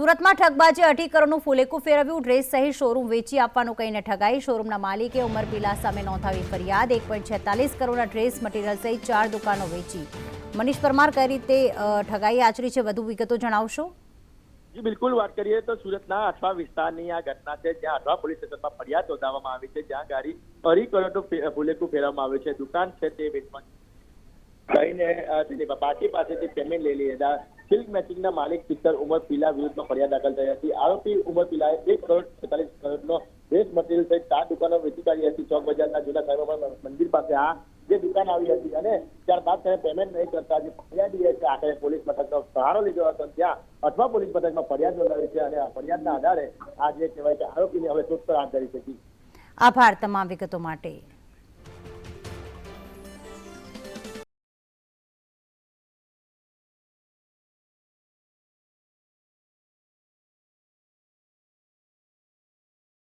સુરતમાં ઠગબાજે 18 કરોડનું ફુલેકું ફેરવ્યું. ડ્રેસ સહિત શોરૂમ વેચી આપવાનું કહીને ઠગાઈ. શોરૂમના માલિકે ઉમર પીલા સામે નોંધાવી ફરિયાદ. 1.46 કરોડના ડ્રેસ મટીરિયલ સહિત 4 દુકાનો વેચી. મનીષ પરમાર કઈ રીતે ઠગાઈ આચરી છે, વધુ વિગતો જણાવશો? જી બિલકુલ, વાત કરીએ તો સુરતના અઠવા વિસ્તારની આ ઘટના છે, જ્યાં અઠવા પોલીસ સ્ટેશનમાં ફરિયાદ નોંધાવવામાં આવી છે, જ્યાં ગાડી 2.5 કરોડનું ફુલેકું ફેરવવામાં આવ્યું છે. દુકાન છે તે વેચવા કહીને તેની પાર્ટી પાસેથી પેમેન્ટ લઈ લીધા. સિલ્ક મેચિંગના માલિક સિત્તર ઉમર પીલા વિરુદ્ધમાં ફરિયાદ દાખલ થઈ હતી. આરોપી ઉમર પીલાએ 1.46 કરોડનો ડ્રેસ મટીરિયલ સહિત 4 દુકાનો વેચી કાઢી હતી. ચોક બજારના જૂના સાંઈબાબા મંદિર પાસે આ જે દુકાન આવી હતી અને ત્યારબાદ તેને પેમેન્ટ નહીં કરતા જે ફરિયાદીએ છે આખરે પોલીસ મથકનો સહારો લીધો હતો. ત્યાં અઠવા પોલીસ મથકમાં ફરિયાદ નોંધાવી છે અને આ ફરિયાદના આધારે આ જે કહેવાય કે આરોપીને હવે શોધખોળ હાથ ધરી છે. આભાર તમામ વિગતો માટે.